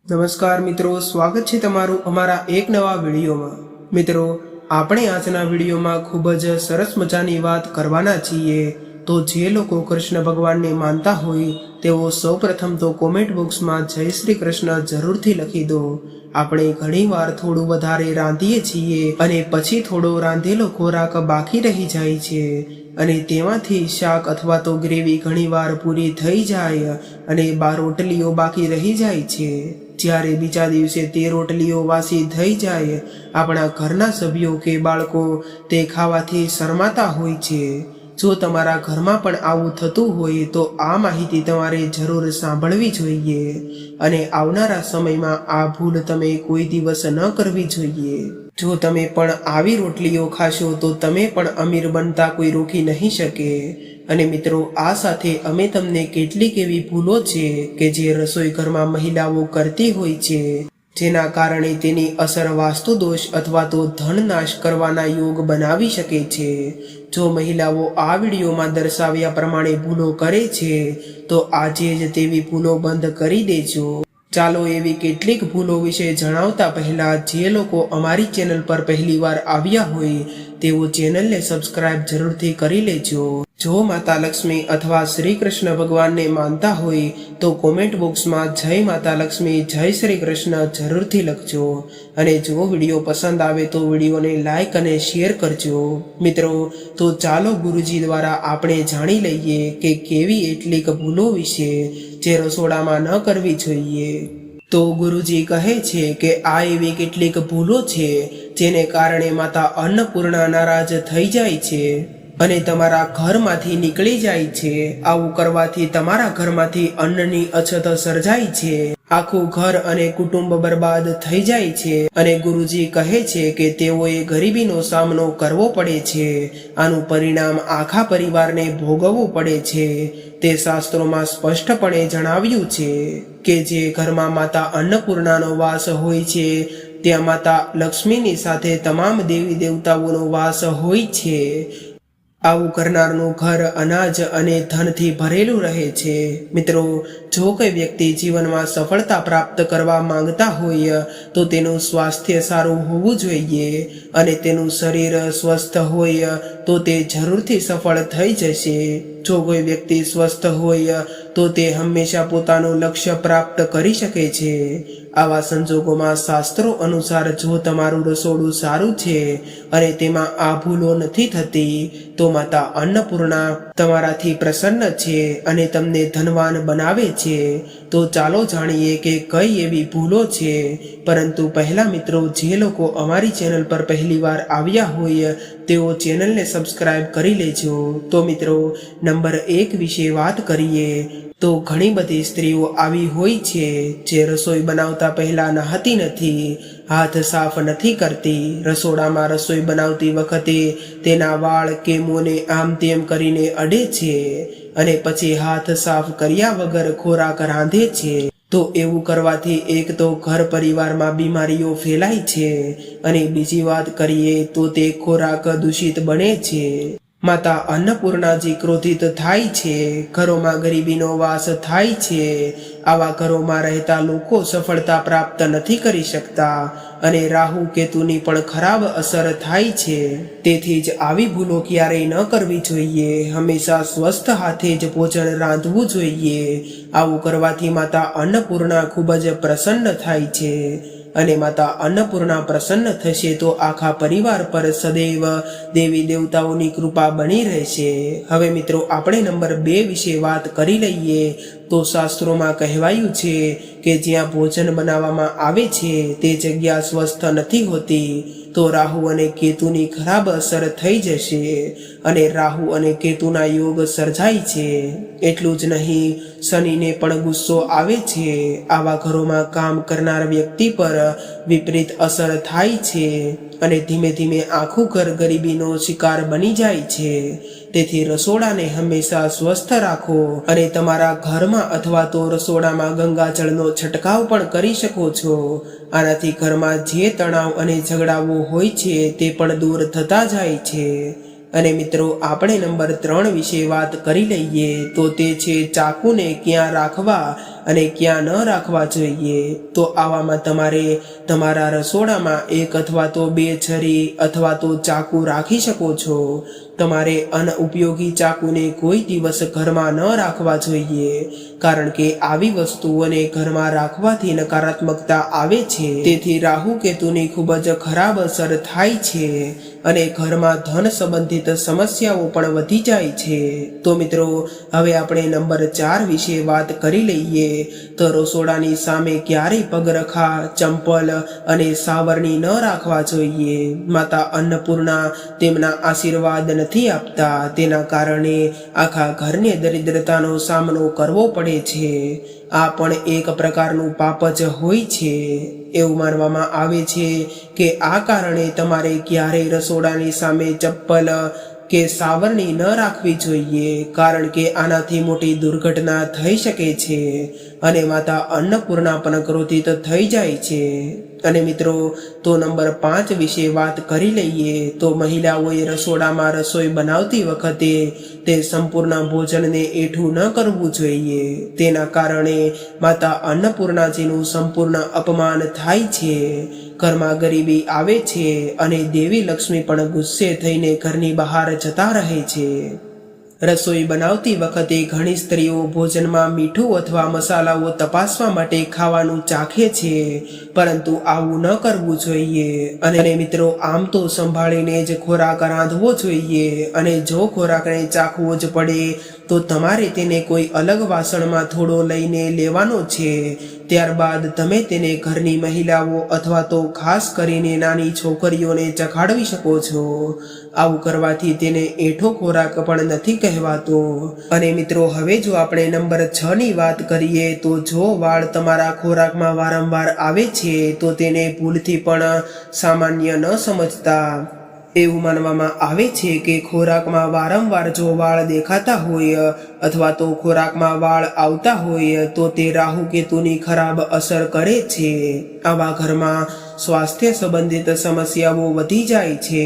નમસ્કાર મિત્રો, સ્વાગત છે તમારું અમારા એક નવા વિડીયોમાં। મિત્રો, આપણે આજના વિડીયોમાં ખૂબ જ સરસ મજાની વાત કરવાના છીએ। તો જે લોકો કૃષ્ણ ભગવાનને માનતા હોય તેઓ સૌપ્રથમ તો કોમેન્ટ બોક્સમાં જય શ્રી કૃષ્ણ જરૂરથી લખી દો। આપણે ઘણીવાર થોડું વધારે રાંધીએ છીએ અને પછી થોડો રાંધેલો ખોરાક બાકી રહી જાય છે અને તેમાંથી શાક અથવા તો ગ્રેવી ઘણીવાર પૂરી થઈ જાય અને 12 રોટલીઓ બાકી રહી જાય છે। જ્યારે બીજા દિવસે તે રોટલીઓ વાસી થઈ જાય, આપણા ઘરના સભ્યો કે બાળકો તે ખાવાથી શરમાતા હોય છે। જો તમારા ઘરમાં પણ આવું થતું હોય તો આ માહિતી તમારે જરૂર સાંભળવી જોઈએ અને આવનારા સમયમાં આ ભૂલ તમે કોઈ દિવસ ન કરવી જોઈએ। જો તમે પણ આવી રોટલીઓ ખાશો તો તમે પણ અમીર બનતા કોઈ રોકી નહીં શકે। અને મિત્રો, આ સાથે અમે તમને કેટલીક એવી ભૂલો છે કે જે રસોઈ ઘરમાં મહિલાઓ કરતી હોય છે, જેના કારણે તેની અસર વાસ્તુ દોષ અથવા તો ધન નાશ કરવાના યોગ બનાવી શકે છે। જો મહિલાઓ આ વિડીયોમાં દર્શાવ્યા પ્રમાણે ભૂલો કરે છે તો આજે જ તેવી ભૂલો બંધ કરી દેજો। ચાલો એવી કેટલીક ભૂલો વિશે જણાવતા પહેલા જે લોકો અમારી ચેનલ પર પહેલીવાર આવ્યા હોય તેઓ ચેનલને સબસ્ક્રાઇબ જરૂરથી કરી લેજો। જો માતા લક્ષ્મી અથવા શ્રી કૃષ્ણ ભગવાનને માનતા હોય તો કોમેન્ટ બોક્સમાં જય માતા લક્ષ્મી, જય શ્રી કૃષ્ણ જરૂરથી લખજો અને જો વિડીયો પસંદ આવે તો વિડીયોને લાઈક અને શેર કરજો। મિત્રો, તો ચાલો ગુરુજી દ્વારા આપણે જાણી લઈએ કે કેવી એટલીક ભૂલો વિશે જે રસોડામાં ન કરવી જોઈએ। તો ગુરુજી કહે છે કે આ એવી કેટલીક ભૂલો છે જેને કારણે માતા અન્નપૂર્ણા નારાજ થઈ જાય છે અને તમારા ઘરમાંથી નીકળી જાય છે। આવું કરવાથી તમારા ઘરમાંથી અન્નની અછત સર્જાય છે, આખું ઘર અને કુટુંબ બરબાદ થઈ જાય છે અને ગુરુજી કહે છે કે તેઓએ ગરીબીનો સામનો કરવો પડે છે। આનું પરિણામ આખા પરિવારને ભોગવવું પડે છે। તે શાસ્ત્રોમાં સ્પષ્ટપણે જણાવ્યું છે કે જે ઘરમાં માતા અન્નપૂર્ણાનો વાસ હોય છે ત્યાં માતા લક્ષ્મીની સાથે તમામ દેવી દેવતાઓનો વાસ હોય છે। આવું કરનારનું ઘર અનાજ અને ધનથી ભરેલું રહે છે। મિત્રો, જો કોઈ વ્યક્તિ જીવનમાં સફળતા પ્રાપ્ત કરવા માંગતા હોય તો તેનું સ્વાસ્થ્ય સારું હોવું જોઈએ અને તેનું શરીર સ્વસ્થ હોય તો તે જરૂરથી સફળ થઈ જશે। જો કોઈ વ્યક્તિ સ્વસ્થ હોય તો તે હંમેશા પોતાનું લક્ષ્ય પ્રાપ્ત કરી શકે છે। આવા સંજોગોમાં શાસ્ત્રો અનુસાર જો તમારું રસોડું સારું છે અને તેમાં આ ભૂલો નથી થતી તો માતા અન્નપૂર્ણા તમારાથી પ્રસન્ન છે અને તમને ધનવાન બનાવે છે। તો ચાલો જાણીએ કે કઈ એવી ભૂલો છે। પરંતુ પહેલા મિત્રો, જે લોકો અમારી ચેનલ પર પહેલીવાર આવ્યા હોય તેઓ ચેનલને સબસ્ક્રાઇબ કરી લેજો। તો મિત્રો, નંબર 1 વિશે વાત કરીએ તો ઘણી બધી સ્ત્રીઓ આવી હોય છે જે રસોઈ બનાવતા પહેલા નહાતી નથી, હાથ સાફ નથી કરતી, રસોડામાં રસોઈ બનાવતી વખતે તેના વાળ કે મોંને આમ તેમ કરીને અડે છે અને પછી હાથ સાફ કર્યા વગર ખોરાક રાંધે છે। તો એવું કરવાથી એક તો ઘર પરિવારમાં બીમારીઓ ફેલાય છે અને બીજી વાત કરીએ તો તે ખોરાક દૂષિત બને છે। માતા અન્નપૂર્ણાજી ક્રોધિત થાય છે, ઘરોમાં ગરીબીનો વાસ થાય છે। આવા ઘરોમાં રહેતા લોકો સફળતા પ્રાપ્ત નથી કરી શકતા અને રાહુ કેતુની પણ ખરાબ અસર થાય છે। તેથી જ આવી ભૂલો ક્યારેય ન કરવી જોઈએ। હંમેશા સ્વસ્થ હાથે જ ભોજન રાંધવું જોઈએ। આવું કરવાથી માતા અન્નપૂર્ણા ખૂબ જ પ્રસન્ન થાય છે અને માતા અન્નપૂર્ણા પ્રસન્ન થશે તો આખા પરિવાર પર સદૈવ દેવી દેવતાઓની કૃપા બની રહેશે। હવે મિત્રો, આપણે નંબર 2 વિશે વાત કરી લઈએ તો શાસ્ત્રોમાં કહેવાયું છે કે જ્યાં ભોજન બનાવવામાં આવે છે તે જગ્યા સ્વસ્થ નથી હોતી તો રાહુ અને કેતુની ખરાબ અસર થઈ જશે અને રાહુ અને કેતુના યોગ સર્જાય છે। એટલું જ નહીં, શનિને પણ ગુસ્સો આવે છે। આવા ઘરોમાં કામ કરનાર વ્યક્તિ પર વિપરીત અસર થાય છે અને ધીમે ધીમે આખું ઘર ગરીબીનો શિકાર બની જાય છે। તેથી રસોડાને હંમેશા સ્વસ્થ રાખો અને તમારા ઘરમાં અથવા તો રસોડામાં ગંગાજળનો છંટકાવ પણ કરી શકો છો। આનાથી ઘરમાં જે તણાવ અને ઝઘડાઓ હોય છે તે પણ દૂર થતા જાય છે। અને મિત્રો, આપણે નંબર 3 વિશે વાત કરી લઈએ તો તે છે ચાકુને ક્યાં રાખવા અને ક્યાં ન રાખવા જોઈએ. તો આવામાં તમારે તમારા રસોડામાં 1 અથવા તો 2 છરી અથવા તો ચાકુ રાખી શકો છો. તમારે અનઉપયોગી ચાકુને કોઈ દિવસ ઘરમાં ન રાખવા જોઈએ, કારણ કે આવી વસ્તુઓને ઘરમાં રાખવાથી નકારાત્મકતા આવે છે. તેથી રાહુ કેતુની ખૂબ જ ખરાબ અસર થાય છે અને ઘરમાં ધન સંબંધિત સમસ્યાઓ પણ વધી જાય છે. તો મિત્રો, હવે આપણે નંબર 4 વિશે વાત કરી લઈએ. તો રસોડાની સામે ક્યારેય પગરખા, ચંપલ અને સાવરણી ન રાખવા જોઈએ. માતા અન્નપૂર્ણા તેમના આશીર્વાદ નથી આપતા, તેના કારણે આખા ઘરને દરિદ્રતાનો સામનો કરવો પડે છે. આ પણ એક પ્રકારનું પાપ જ હોય છે. એવું માનવામાં આવે છે કે આ કારણે તમારે ક્યારેય રસોડાની સામે ચપ્પલ કે સાવરણી ન રાખવી જોઈએ, કારણ કે આનાથી મોટી દુર્ઘટના થઈ શકે છે અને માતા અન્નપૂર્ણા પણ ક્રોધિત થઈ જાય છે. અને મિત્રો, તો નંબર 5 વિશે વાત કરી લઈએ. તો મહિલાઓએ રસોડામાં રસોઈ બનાવતી વખતે તે સંપૂર્ણ ભોજનને એઠું ન કરવું જોઈએ. તેના કારણે માતા અન્નપૂર્ણાજીનું સંપૂર્ણ અપમાન થાય છે, ઘરમાં ગરીબી આવે છે અને દેવી લક્ષ્મી પણ ગુસ્સે થઈને ઘરની બહાર જતા રહે છે. રસોઈ બનાવતી વખતે ઘણી સ્ત્રીઓ ભોજનમાં મીઠું અથવા મસાલાઓ તપાસવા માટે ખાવાનું ચાખે છે, પરંતુ આવું ન કરવું જોઈએ. અને મિત્રો, આમ તો સંભાળીને જ ખોરાક રાંધવો જોઈએ, અને જો ખોરાકને ચાખવો જ પડે તો તમારે તેને કોઈ અલગ વાસણમાં થોડો લઈને લેવાનો છે. ત્યારબાદ તમે તેને ઘરની મહિલાઓ અથવા તો ખાસ કરીને નાની છોકરીઓને ચખાડવી શકો છો. આવું કરવાથી તેને એઠો ખોરાક પણ નથી કહેવાતો. અને મિત્રો, હવે જો આપણે નંબર 6 ની વાત કરીએ, તો જો વાળ તમારા ખોરાકમાં વારંવાર આવે છે તો તેને ભૂલથી પણ સામાન્ય ન સમજતા. એવું માનવામાં આવે છે કે ખોરાકમાં વારંવાર જો વાળ દેખાતા હોય અથવા તો ખોરાકમાં વાળ આવતા હોય તો તે રાહુ કેતુની ખરાબ અસર કરે છે. આવા ઘરમાં સ્વાસ્થ્ય સંબંધિત સમસ્યાઓ વધી જાય છે.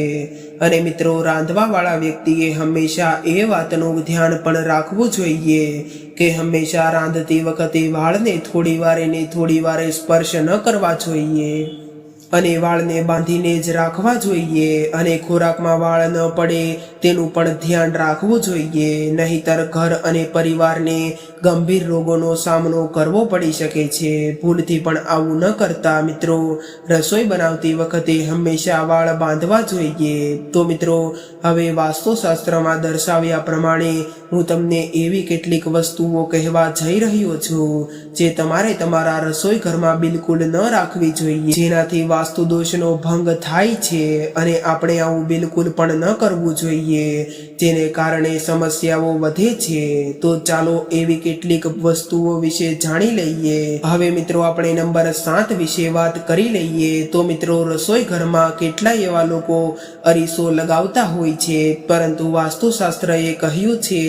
અને મિત્રો, રાંધવાવાળા વ્યક્તિએ હંમેશા એ વાતનું ધ્યાન પણ રાખવું જોઈએ કે હંમેશા રાંધતી વખતે વાળને થોડી વારે સ્પર્શ ન કરવા જોઈએ અને વાળને બાંધીને જ રાખવા જોઈએ. અને ખોરાકમાં વાળ ન પડે તેનું પણ ધ્યાન રાખવું જોઈએ, નહીતર ઘર અને પરિવારને ગંભીર રોગોનો સામનો કરવો પડી શકે છે. ભૂલથી પણ આવું ન કરતા મિત્રો. રસોઈ બનાવતી વખતે હંમેશા વાળ બાંધવા જોઈએ. તો મિત્રો, હવે વાસ્તુશાસ્ત્રમાં દર્શાવ્યા પ્રમાણે હું તમને એવી કેટલીક વસ્તુઓ કહેવા જઈ રહ્યો છું જે તમારે તમારા રસોઈ ઘરમાં બિલકુલ ન રાખવી જોઈએ, જેનાથી વાસ્તુ દોષનો ભંગ થાય છે અને આપણે આવું બિલકુલ પણ ન કરવું જોઈએ, જેને કારણે સમસ્યાઓ વધે છે. તો ચાલો એવી કેટલીક વસ્તુઓ વિશે જાણી લઈએ. હવે મિત્રો, આપણે નંબર 7 વિશે વાત કરી લઈએ. તો મિત્રો, રસોઈ ઘરમાં કેટલાય એવા લોકો અરીસો લગાવતા હોય છે, પરંતુ વાસ્તુશાસ્ત્રએ કહ્યું છે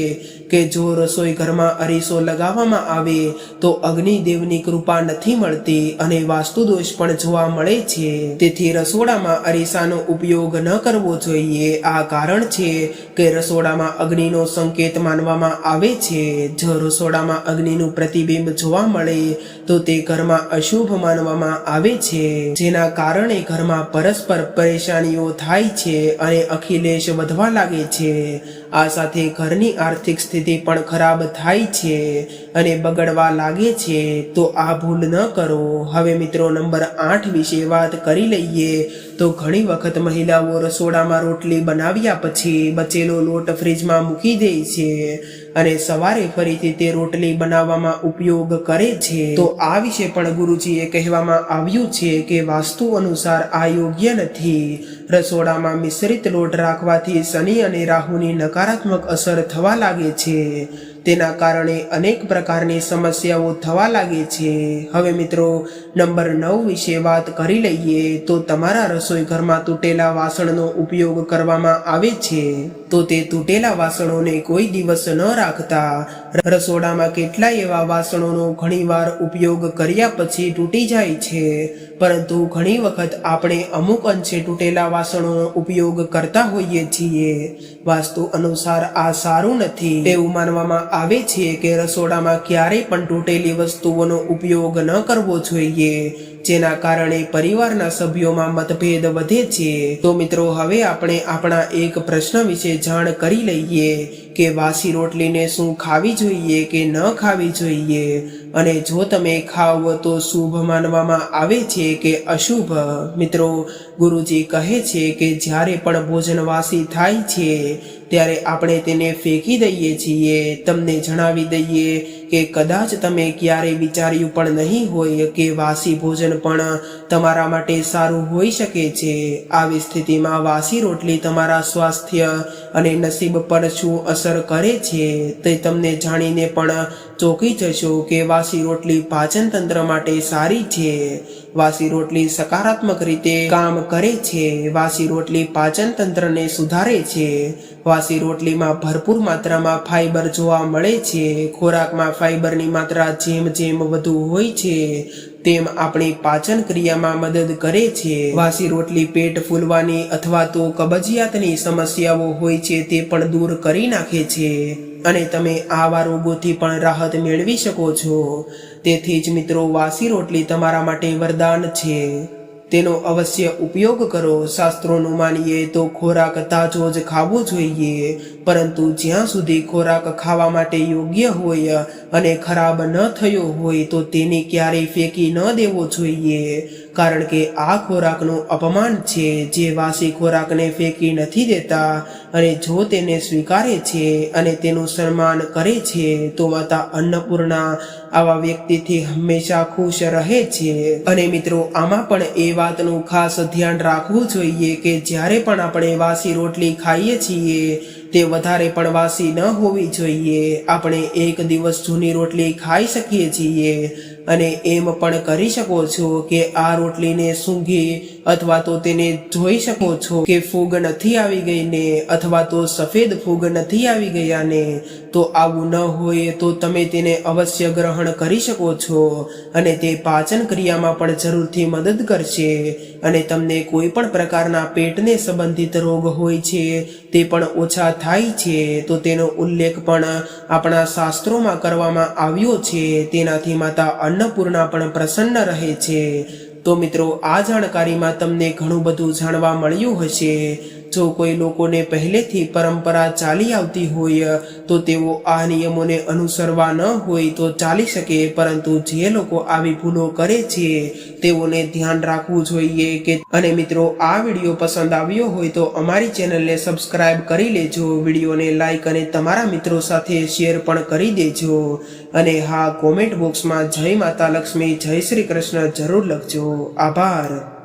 કે જો રસોઈ ઘરમાં અરીસો લગાવવામાં આવે તો અગ્નિદેવની કૃપા નથી મળતી અને વાસ્તુ દોષ પણ જોવા મળે છે. તેથી રસોડામાં અરીસાનો ઉપયોગ ન કરવો જોઈએ. આ કારણ છે કે રસોડામાં અગ્નિનો સંકેત માનવામાં આવે છે. જો રસોડામાં અગ્નિનું પ્રતિબિંબ જોવા મળે તો તે ઘરમાં અશુભ માનવામાં આવે છે, જેના કારણે ઘરમાં પરસ્પર પરેશાનીઓ થાય છે અને અખિલેશ વધવા લાગે છે. આ સાથે ઘરની આર્થિક સ્થિતિ પણ ખરાબ થાય છે અને બગડવા લાગે છે. તો આ ભૂલ ન કરો. હવે મિત્રો, નંબર 8 વિશે વાત કરી લઈએ. તો ઘણી વખત મહિલાઓ રસોડામાં રોટલી બનાવ્યા પછી બચેલો લોટ ફ્રીજમાં મૂકી દે છે અને સવારે ફરીથી તે રોટલી બનાવવામાં ઉપયોગ કરે છે. તો આ વિશે પણ ગુરુજીએ કહેવામાં આવ્યું છે કે વાસ્તુ અનુસાર આ યોગ્ય નથી. રસોડામાં મિશ્રિત લોટ રાખવાથી શનિ અને રાહુની નકારાત્મક અસર થવા લાગે છે. તેના કારણે અનેક પ્રકારની સમસ્યાઓ થવા લાગે છે. હવે મિત્રો, નંબર 9 વિશે વાત કરી લઈએ. તો તમારા રસોઈ ઘરમાં તૂટેલા વાસણનો ઉપયોગ કરવામાં આવે છે તો તે તૂટેલા વાસણોને કોઈ દિવસ ન રાખતા. રસોડામાં કેટલાય એવા વાસણોનો ઘણીવાર ઉપયોગ કર્યા પછી તૂટી જાય છે, પરંતુ ઘણી વખત આપણે અમુક અંશે તૂટેલા વાસણોનો ઉપયોગ કરતા હોઈએ છીએ. વાસ્તુ અનુસાર આ સારું નથી. એવું માનવામાં આવે છે કે રસોડામાં ક્યારેય પણ તૂટેલી વસ્તુઓનો ઉપયોગ ન કરવો જોઈએ, જેના કારણે પરિવારના સભ્યોમાં મતભેદ વધે છે. તો મિત્રો, હવે આપણે આપણા એક પ્રશ્ન વિશે જાણ કરી લઈએ કે વાસી રોટલીને શું ખાવી જોઈએ કે ન ખાવી જોઈએ, અને જો તમે ખાવ તો શુભ માનવામાં આવે છે કે અશુભ. મિત્રો, ગુરુજી કહે છે કે જ્યારે પણ ભોજન વાસી થાય છે ત્યારે આપણે તેને ફેંકી દઈએ છીએ. તમને જણાવી દઈએ કે કદાચ તમે ક્યારેય વિચાર્યું પણ નહીં હોય કે વાસી ભોજન પણ તમારા માટે સારું હોઈ શકે છે. આવી સ્થિતિમાં વાસી રોટલી તમારા સ્વાસ્થ્ય અને નસીબ પર શું અસર કરે છે તે તમને જાણીને પણ ચોંકી જશો કે વાસી રોટલી પાચન તંત્ર માટે સારી છે. વાસી રોટલી સકારાત્મક રીતે કામ કરે છે. વાસી રોટલી પાચન તંત્રને સુધારે છે. વાસી રોટલીમાં ભરપૂર માત્રામાં ફાઈબર જોવા મળે છે. ખોરાકમાં ફાઈબરની માત્રા જેમ જેમ વધુ હોય છે તેમ આપણી પાચન ક્રિયામાં મદદ કરે છે. વાસી રોટલી પેટ ફૂલવાની અથવા તો કબજિયાતની સમસ્યાઓ હોય છે તે પણ દૂર કરી નાખે છે, અને તમે આવા રોગોથી પણ રાહત મેળવી શકો છો. તેથી જ મિત્રો, વાસી રોટલી તમારા માટે વરદાન છે. તેનો અવશ્ય ઉપયોગ કરો. શાસ્ત્રોનું માનીએ તો ખોરાક તાજો જ ખાવો જોઈએ, પરંતુ જ્યાં સુધી ખોરાક ખાવા માટે યોગ્ય હોય અને ખરાબ ન થયો હોય તો તેને ક્યારેય ફેંકી ન દેવો જોઈએ, કારણ કે આ ખોરાકનું અપમાન છે. જે વાસી ખોરાકને ફેંકી નથી દેતા અને જો તેને સ્વીકારે છે અને તેનું સન્માન કરે છે તો માતા અન્નપૂર્ણા આવા વ્યક્તિથી હંમેશા ખુશ રહે છે. અને મિત્રો, આમાં પણ એ વાતનું ખાસ ધ્યાન રાખવું જોઈએ કે જ્યારે પણ આપણે વાસી રોટલી ખાઈએ છીએ તે વધારે પણ વાસી ન હોવી જોઈએ. આપણે એક દિવસ જૂની રોટલી ખાઈ શકીએ છીએ અને એમ પણ કરી શકો છો કે આ રોટલીને સૂંઘી અથવા તો તેને જોઈ શકો છો કે ફૂગ નથી આવી ગઈ ને, અથવા તો સફેદ ફૂગ નથી આવી ગયા ને. તો આવું ન હોય તો તમે તેને અવશ્ય ગ્રહણ કરી શકો છો, અને તે પાચન ક્રિયામાં પણ જરૂરથી મદદ કરશે. અને તમને કોઈ પણ પ્રકારના પેટને સંબંધિત રોગ હોય છે તે પણ ઓછા થાય છે. તો તેનો ઉલ્લેખ પણ આપણા શાસ્ત્રોમાં કરવામાં આવ્યો છે. તેનાથી માતા અન્નપૂર્ણા પણ પ્રસન્ન રહે છે. તો મિત્રો, આ જાણકારીમાં તમને ઘણું બધું જાણવા મળ્યું હશે. જો કોઈ લોકોને પહેલેથી પરંપરા ચાલી આવતી હોય તો તેઓ આ નિયમોને અનુસરવા ન હોય તો ચાલી શકે, પરંતુ જે લોકો આવી ભૂલો કરે છે તેઓને ધ્યાન રાખવું જોઈએ કે. અને મિત્રો, આ વિડીયો પસંદ આવ્યો હોય તો અમારી ચેનલને સબસ્ક્રાઇબ કરી લેજો, વિડીયોને લાઈક અને તમારા મિત્રો સાથે શેર પણ કરી દેજો. અને હા, કોમેન્ટ બોક્સમાં જય માતા લક્ષ્મી, જય શ્રી કૃષ્ણ જરૂર લખજો. આભાર.